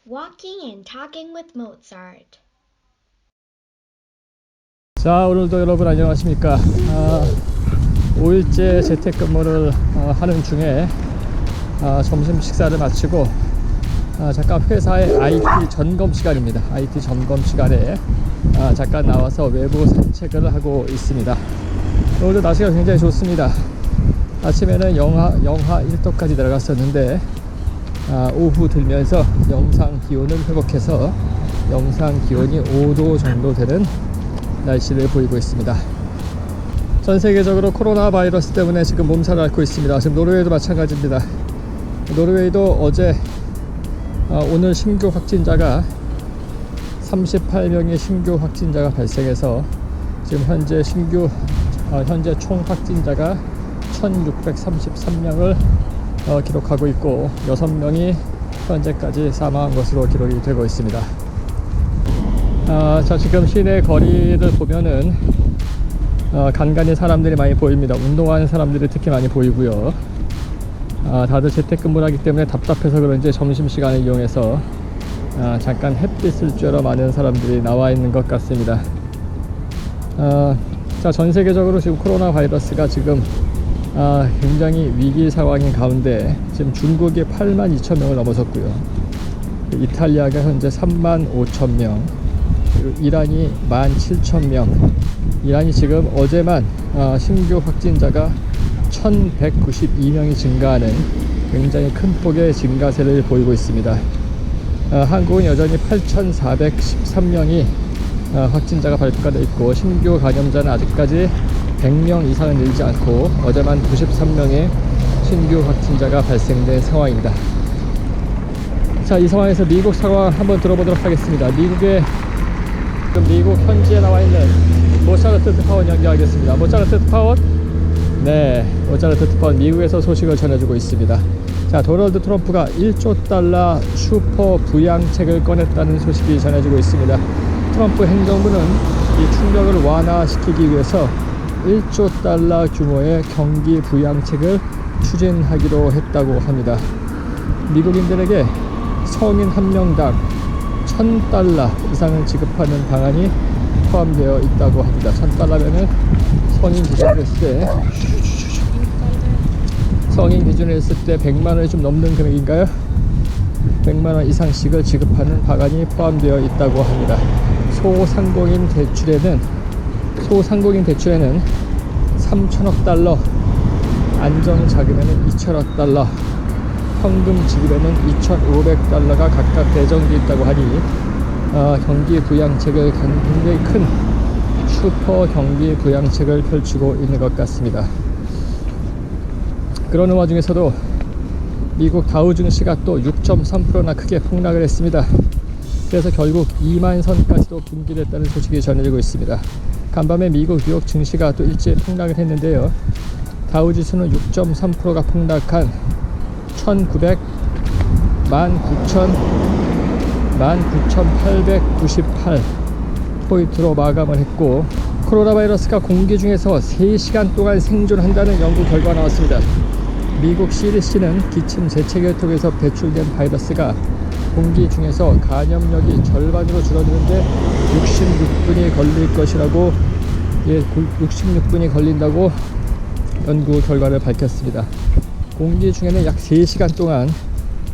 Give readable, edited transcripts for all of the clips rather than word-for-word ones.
Walking and Talking with Mozart. 자, 오늘도 여러분 안녕하십니까. 5일째 재택근무를 하는 중에 점심 식사를 마치고 잠깐 회사의 IT 점검 시간입니다. IT 점검 시간에 잠깐 나와서 외부 산책을 하고 있습니다. 오늘도 날씨가 굉장히 좋습니다. 아침에는 영하 1도까지 내려갔었는데 오후 들면서 영상 기온을 회복해서 영상 기온이 5도 정도 되는 날씨를 보이고 있습니다. 전 세계적으로 코로나 바이러스 때문에 지금 몸살을 앓고 있습니다. 지금 노르웨이도 마찬가지입니다. 노르웨이도 어제 오늘 신규 확진자가 38명의 신규 확진자가 발생해서 지금 현재 총 확진자가 1633명을 기록하고 있고 6명이 현재까지 사망한 것으로 기록이 되고 있습니다. 자, 지금 시내 거리를 보면은 간간히 사람들이 많이 보입니다. 운동하는 사람들이 특히 많이 보이고요. 다들 재택근무를 하기 때문에 답답해서 그런지 점심시간을 이용해서 잠깐 햇빛을 쬐러 많은 사람들이 나와 있는 것 같습니다. 자, 전 세계적으로 지금 코로나 바이러스가 지금 굉장히 위기 상황인 가운데 지금 중국이 82,000명을 넘어섰고요. 이탈리아가 현재 35,000명, 그리고 이란이 17,000명. 이란이 지금 어제만 신규 확진자가 1192명이 증가하는 굉장히 큰 폭의 증가세를 보이고 있습니다. 한국은 여전히 8,413명이 확진자가 발표가 되어 있고 신규 감염자는 아직까지 100명 이상은 늘지 않고 어제만 93명의 신규 확진자가 발생된 상황입니다. 자, 이 상황에서 미국 상황 한번 들어보도록 하겠습니다. 미국 현지에 나와 있는 모차르트 특파원 연결하겠습니다. 모차르트 특파원? 네, 모차르트 특파원 미국에서 소식을 전해주고 있습니다. 자, 도널드 트럼프가 1조 달러 슈퍼 부양책을 꺼냈다는 소식이 전해지고 있습니다. 트럼프 행정부는 이 충격을 완화시키기 위해서 1조 달러 규모의 경기 부양책을 추진하기로 했다고 합니다. 미국인들에게 성인 한 명당 $1,000 이상을 지급하는 방안이 포함되어 있다고 합니다. $1,000면은 성인 기준으로 했을 때 100만원이 좀 넘는 금액인가요? 100만원 이상씩을 지급하는 방안이 포함되어 있다고 합니다. 소상공인 대출에는 3천억 달러, 안정자금에는 2천억 달러, 현금 지급에는 2,500달러가 각각 배정되어 있다고 하니 경기 부양책을 굉장히 큰 슈퍼 경기 부양책을 펼치고 있는 것 같습니다. 그러는 와중에서도 미국 다우 증시가 또 6.3%나 크게 폭락을 했습니다. 그래서 결국 2만 선까지도 붕괴됐다는 소식이 전해지고 있습니다. 간밤에 미국 뉴욕 증시가 또 일제히 폭락을 했는데요. 다우 지수는 6.3%가 폭락한 19,898 포인트로 마감을 했고, 코로나 바이러스가 공기 중에서 3시간 동안 생존한다는 연구 결과가 나왔습니다. 미국 CDC는 기침 재채기를 통해서 배출된 바이러스가 공기 중에서 감염력이 절반으로 줄어드는데 66분이 걸릴 것이라고 66분이 걸린다고 연구 결과를 밝혔습니다. 공기 중에는 약 3시간 동안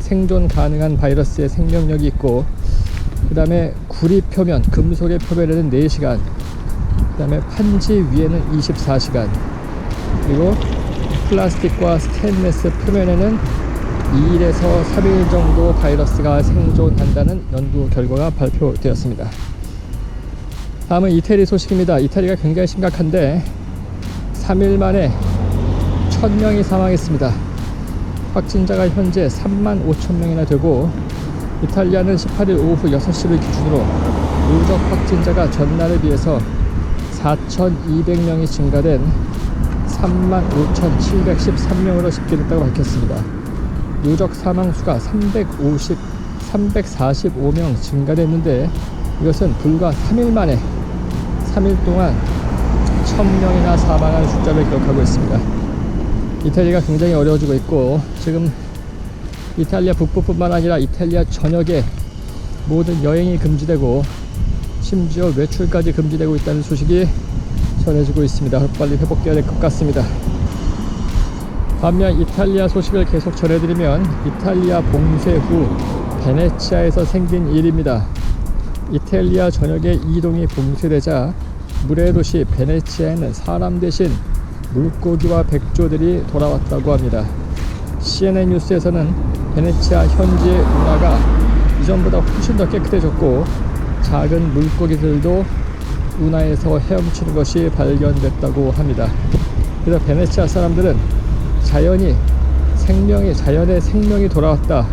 생존 가능한 바이러스의 생명력이 있고, 그 다음에 구리 표면, 금속의 표면에는 4시간, 그 다음에 판지 위에는 24시간, 그리고 플라스틱과 스테인리스 표면에는 2일에서 3일 정도 바이러스가 생존한다는 연구 결과가 발표되었습니다. 다음은 이태리 소식입니다. 이태리가 굉장히 심각한데 3일 만에 1,000명이 사망했습니다. 확진자가 현재 35,000명이나 되고, 이탈리아는 18일 오후 6시를 기준으로 누적 확진자가 전날에 비해서 4,200명이 증가된 35,713명으로 집계됐다고 밝혔습니다. 누적 사망수가 345명 증가됐는데, 이것은 불과 3일 만에 3일 동안 1,000명이나 사망한 숫자를 기록하고 있습니다. 이탈리아가 굉장히 어려워지고 있고, 지금 이탈리아 북부뿐만 아니라 이탈리아 전역에 모든 여행이 금지되고 심지어 외출까지 금지되고 있다는 소식이 전해지고 있습니다. 빨리 회복돼야 될 것 같습니다. 반면 이탈리아 소식을 계속 전해드리면 이탈리아 봉쇄 후 베네치아에서 생긴 일입니다. 이탈리아 전역의 이동이 봉쇄되자 물의 도시 베네치아에는 사람 대신 물고기와 백조들이 돌아왔다고 합니다. CNN 뉴스에서는 베네치아 현지의 운하가 이전보다 훨씬 더 깨끗해졌고 작은 물고기들도 운하에서 헤엄치는 것이 발견됐다고 합니다. 그래서 베네치아 사람들은 자연의 생명이 돌아왔다,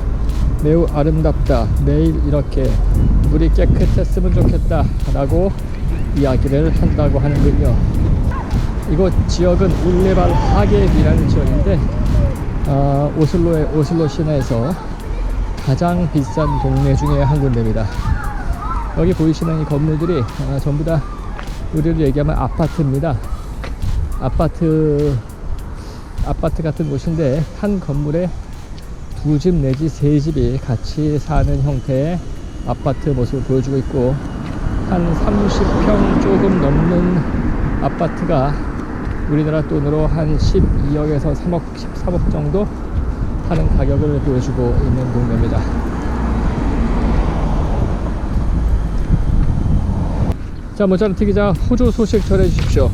매우 아름답다, 매일 이렇게 물이 깨끗했으면 좋겠다 라고 이야기를 한다고 하는군요. 이곳 지역은 울레발 하게비라는 지역인데 오슬로 시내에서 가장 비싼 동네 중에 한 군데입니다. 여기 보이시는 이 건물들이 전부 다 우리로 얘기하면 아파트입니다. 아파트 같은 곳인데 한 건물에 두 집 내지 세 집이 같이 사는 형태의 아파트 모습을 보여주고 있고, 한 30평 조금 넘는 아파트가 우리나라 돈으로 한 12억에서 13억 정도 하는 가격을 보여주고 있는 동네입니다. 자, 모차르트 기자 호주 소식 전해주십시오.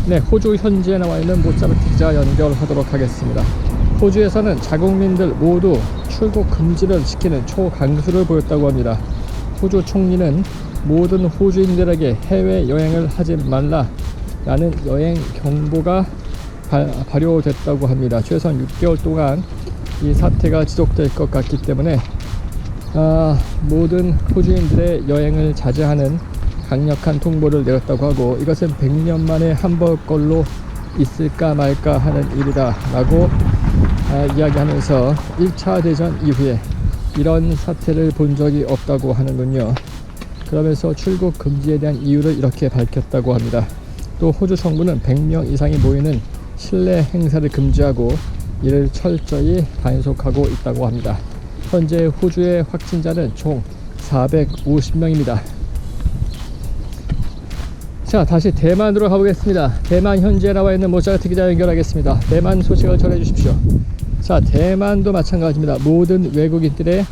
네, 호주 현지에 나와 있는 모차르트 기자 연결하도록 하겠습니다. 호주에서는 자국민들 모두 출국 금지를 시키는 초강수를 보였다고 합니다. 호주 총리는 모든 호주인들에게 해외여행을 하지 말라 라는 여행 경보가 발효됐다고 합니다. 최소한 6개월 동안 이 사태가 지속될 것 같기 때문에 모든 호주인들의 여행을 자제하는 강력한 통보를 내렸다고 하고, 이것은 100년 만에 한 번꼴로 있을까 말까 하는 일이다 라고 이야기하면서 1차 대전 이후에 이런 사태를 본 적이 없다고 하는군요. 그러면서 출국 금지에 대한 이유를 이렇게 밝혔다고 합니다. 또 호주 정부는 100명 이상이 모이는 실내 행사를 금지하고 이를 철저히 단속하고 있다고 합니다. 현재 호주의 확진자는 총 450명입니다. 자, 다시 대만으로 가보겠습니다. 대만 현지에 나와 있는 모차르트 기자 연결하겠습니다. 대만 소식을 전해주십시오. 자, 대만도 마찬가지입니다. 모든 외국인들의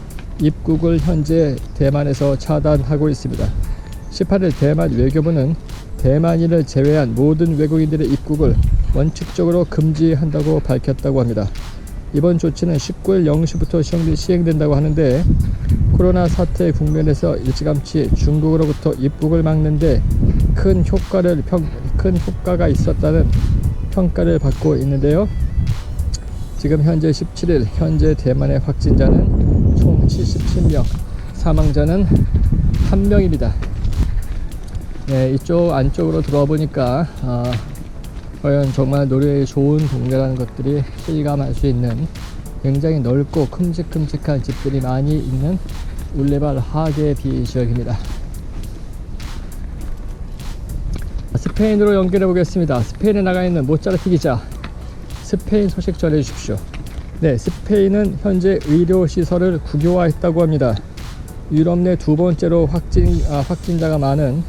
입국을 현재 대만에서 차단하고 있습니다. 18일 대만 외교부는 대만인을 제외한 모든 외국인들의 입국을 원칙적으로 금지한다고 밝혔다고 합니다. 이번 조치는 19일 0시부터 시행된다고 하는데, 코로나 사태 국면에서 일찌감치 중국으로부터 입국을 막는데 큰 효과가 있었다는 평가를 받고 있는데요. 지금 현재 17일 현재 대만의 확진자는 총 77명, 사망자는 1명입니다. 네, 이쪽 안쪽으로 들어와 보니까 과연 정말 노르웨이 좋은 동네라는 것들이 실감할 수 있는 굉장히 넓고 큼직큼직한 집들이 많이 있는 울레발 하게비 지역입니다. 스페인으로 연결해 보겠습니다. 스페인에 나가 있는 모차르트 기자, 스페인 소식 전해 주십시오. 네, 스페인은 현재 의료시설을 국유화했다고 합니다. 유럽 내 두 번째로 확진자가 많은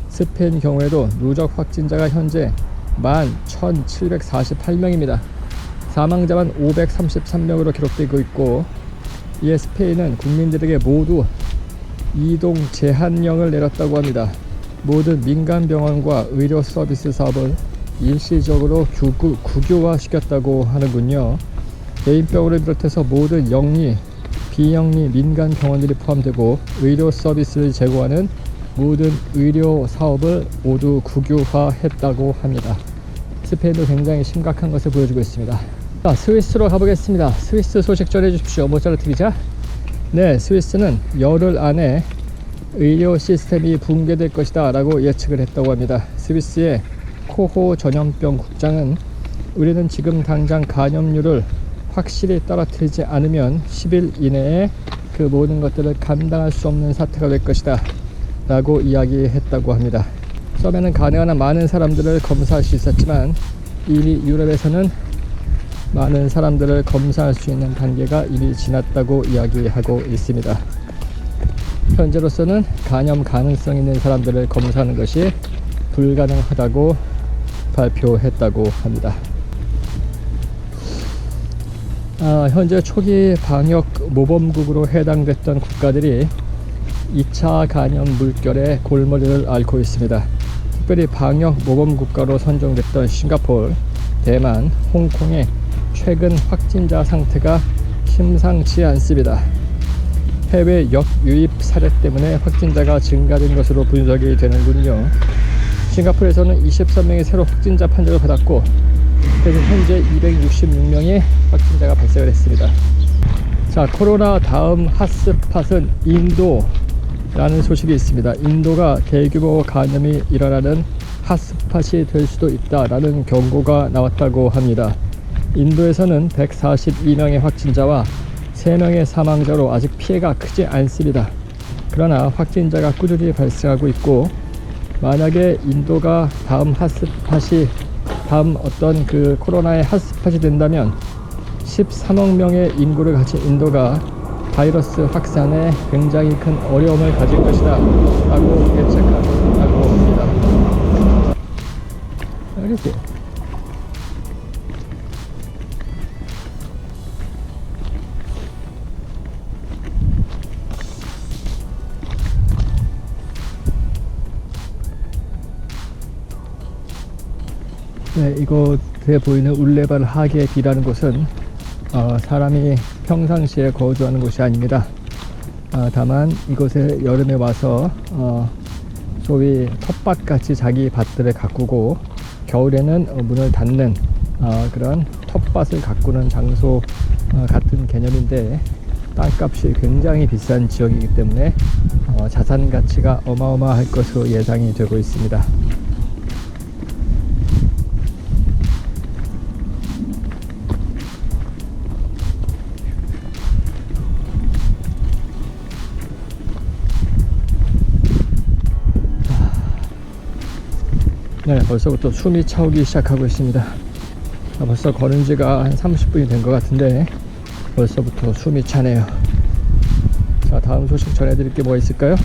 스페인 경우에도 누적 확진자가 현재 11,748명입니다. 사망자만 533명으로 기록되고 있고, 이에 스페인은 국민들에게 모두 이동 제한령을 내렸다고 합니다. 모든 민간 병원과 의료 서비스 사업을 일시적으로 국유화 시켰다고 하는군요. 개인병원을 비롯해서 모든 영리, 비영리 민간 병원들이 포함되고 의료 서비스를 제공하는 모든 의료 사업을 모두 국유화했다고 합니다. 스페인도 굉장히 심각한 것을 보여주고 있습니다. 자, 스위스로 가보겠습니다. 스위스 소식 전해주십시오. 모차르트 기자. 네, 스위스는 열흘 안에 의료 시스템이 붕괴될 것이다 라고 예측을 했다고 합니다. 스위스의 코호 전염병 국장은 우리는 지금 당장 감염률을 확실히 떨어뜨리지 않으면 10일 이내에 그 모든 것들을 감당할 수 없는 사태가 될 것이다 라고 이야기했다고 합니다. 처음에는 가능한 한 많은 사람들을 검사할 수 있었지만 이미 유럽에서는 많은 사람들을 검사할 수 있는 단계가 이미 지났다고 이야기하고 있습니다. 현재로서는 간염 가능성 있는 사람들을 검사하는 것이 불가능하다고 발표했다고 합니다. 현재 초기 방역 모범국으로 해당됐던 국가들이 2차 간염 물결의 골머리를 앓고 있습니다. 특별히 방역 모범 국가로 선정됐던 싱가포르, 대만, 홍콩의 최근 확진자 상태가 심상치 않습니다. 해외 역유입 사례 때문에 확진자가 증가된 것으로 분석이 되는군요. 싱가포르에서는 23명의 새로 확진자 판정을 받았고, 그래서 현재 266명의 확진자가 발생을 했습니다. 자, 코로나 다음 핫스팟은 인도라는 소식이 있습니다. 인도가 대규모 감염이 일어나는 핫스팟이 될 수도 있다라는 경고가 나왔다고 합니다. 인도에서는 142명의 확진자와 3명의 사망자로 아직 피해가 크지 않습니다. 그러나 확진자가 꾸준히 발생하고 있고, 만약에 인도가 다음 어떤 그 코로나의 핫스팟이 된다면 13억 명의 인구를 가진 인도가 바이러스 확산에 굉장히 큰 어려움을 가질 것이다 라고 예측하고 합니다. 알겠지? 네, 이곳에 보이는 울레발 하계비라는 곳은 사람이 평상시에 거주하는 곳이 아닙니다. 다만 이곳에 여름에 와서 소위 텃밭같이 자기 밭들을 가꾸고, 겨울에는 문을 닫는 그런 텃밭을 가꾸는 장소 같은 개념인데, 땅값이 굉장히 비싼 지역이기 때문에 자산 가치가 어마어마할 것으로 예상이 되고 있습니다. 네, 벌써부터 숨이 차오기 시작하고 있습니다. 벌써 걸은 지가 한 30분이 된 것 같은데 벌써부터 숨이 차네요. 자, 다음 소식 전해드릴 게 뭐가 있을까요?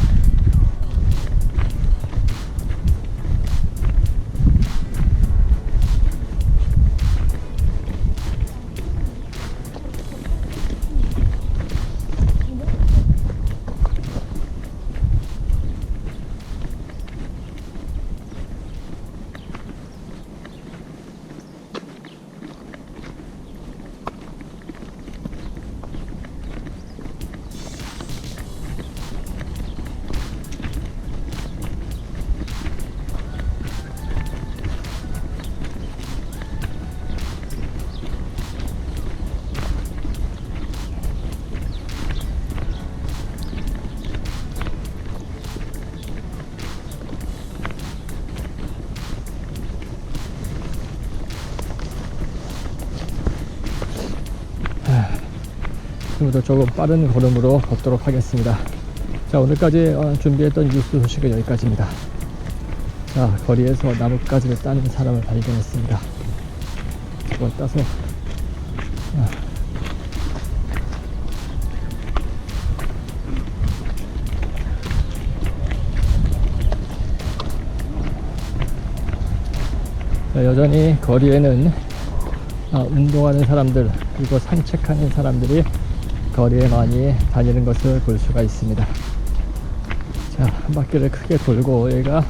지금부터 조금 빠른 걸음으로 걷도록 하겠습니다. 자, 오늘까지 준비했던 뉴스 소식은 여기까지입니다. 자, 거리에서 나뭇가지를 따는 사람을 발견했습니다. 그걸 따서 자, 여전히 거리에는 운동하는 사람들, 그리고 산책하는 사람들이 거리에 많이 다니는 것을 볼 수가 있습니다. 자, 한 바퀴를 크게 돌고, 여기가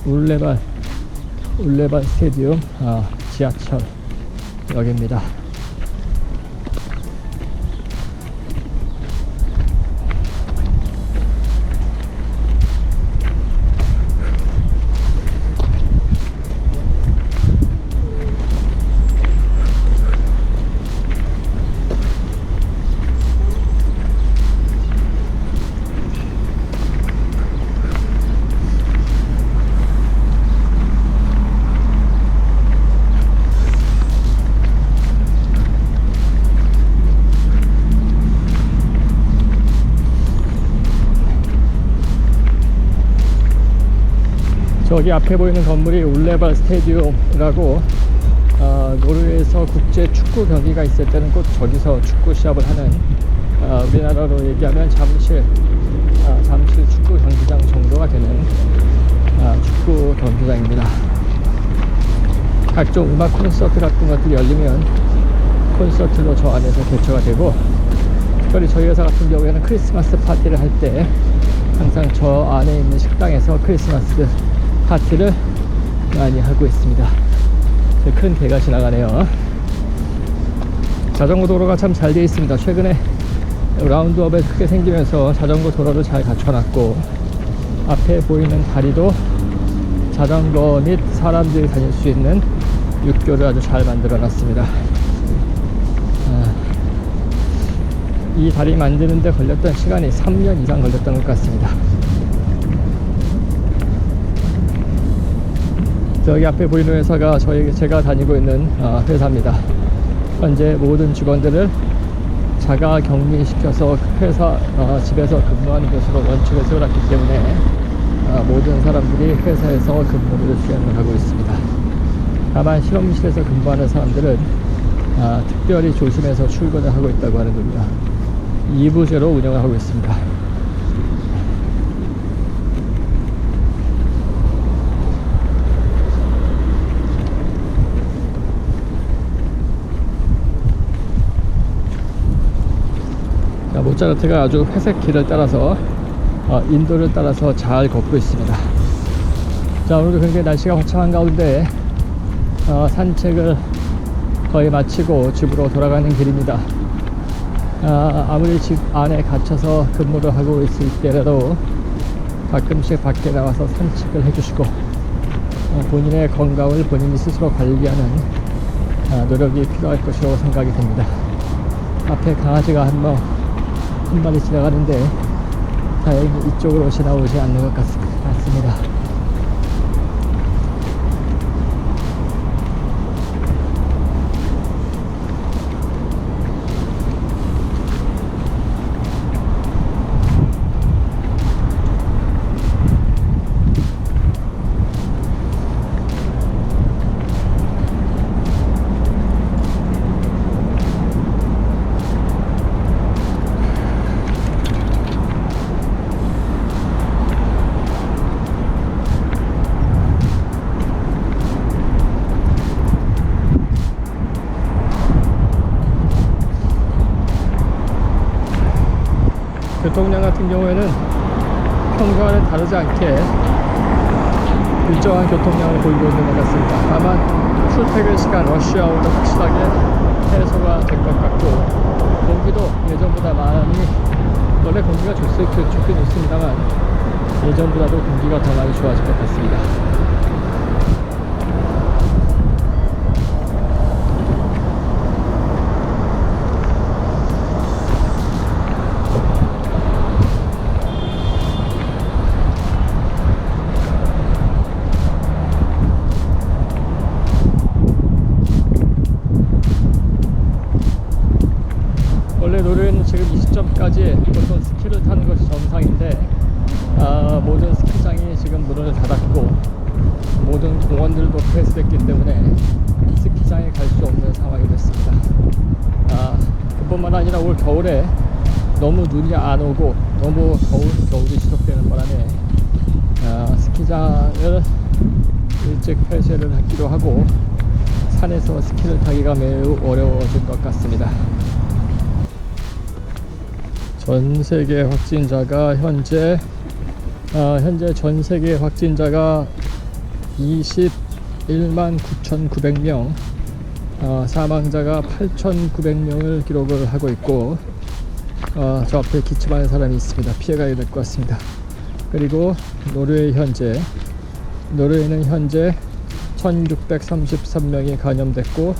울레발 스테디움 지하철역입니다. 저기 앞에 보이는 건물이 울레발 스테디움이라고, 노르웨이에서 국제 축구 경기가 있을 때는 꼭 저기서 축구 시합을 하는, 우리나라로 얘기하면 잠실 각종 음악 콘서트 같은 것들이 열리면 콘서트로 저 안에서 개최가 되고, 특별히 저희 회사 같은 경우에는 크리스마스 파티를 할 때 항상 저 안에 있는 식당에서 크리스마스 파티를 많이 하고 있습니다. 큰 배가 지나가네요. 자전거 도로가 참 잘 되어 있습니다. 최근에 라운드업에 크게 생기면서 자전거 도로를 잘 갖춰놨고, 앞에 보이는 다리도 자전거 및 사람들이 다닐 수 있는 육교를 아주 잘 만들어 놨습니다. 이 다리 만드는데 걸렸던 시간이 3년 이상 걸렸던 것 같습니다. 저기 앞에 보이는 회사가 제가 다니고 있는 회사입니다. 현재 모든 직원들을 자가 격리시켜서 회사 집에서 근무하는 것으로 원칙을 세워놨기 때문에 모든 사람들이 회사에서 근무를 수행을 하고 있습니다. 다만 실험실에서 근무하는 사람들은 특별히 조심해서 출근을 하고 있다고 하는 겁니다. 2부제로 운영을 하고 있습니다. 자, 모차르트가 아주 회색 길을 따라서 인도를 따라서 잘 걷고 있습니다. 자, 오늘도 굉장히 날씨가 화창한 가운데 산책을 거의 마치고 집으로 돌아가는 길입니다. 아무리 집 안에 갇혀서 근무를 하고 있을 때라도 가끔씩 밖에 나와서 산책을 해주시고 본인의 건강을 본인이 스스로 관리하는 노력이 필요할 것이라고 생각이 됩니다. 앞에 강아지가 한 마리 지나가는데 다행히 이쪽으로 지나오지 않는 것 같습니다. 교통량 같은 경우에는 평소와는 다르지 않게 일정한 교통량을 보이고 있는 것 같습니다. 다만 출퇴근 시간 러시아워도 확실하게 해소가 될 것 같고, 공기도 예전보다 많이, 원래 공기가 좋긴 있습니다만 예전보다도 공기가 더 많이 좋아질 것 같습니다. 원래 노르웨이는 지금 이 시점까지 보통 스키를 타는 것이 정상인데 모든 스키장이 지금 문을 닫았고 모든 공원들도 폐쇄됐기 때문에 스키장에 갈 수 없는 상황이 됐습니다. 그뿐만 아니라 올 겨울에 너무 눈이 안 오고 너무 더운 겨울이 지속되는 바람에 스키장을 일찍 폐쇄를 하기로 하고 산에서 스키를 타기가 매우 어려워진 것 같습니다. 전 세계 확진자가 현재 전 세계 확진자가 21만 9,900명, 사망자가 8,900명을 기록을 하고 있고, 저 앞에 기침하는 사람이 있습니다. 피해가야 될 것 같습니다. 그리고 노르웨이는 현재 1,633명이 감염됐고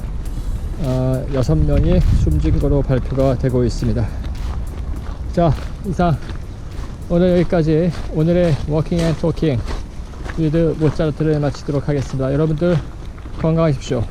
6명이 숨진 거로 발표가 되고 있습니다. 자, 이상 오늘 여기까지 오늘의 워킹 앤 토킹 위드 모차르트를 마치도록 하겠습니다. 여러분들 건강하십시오.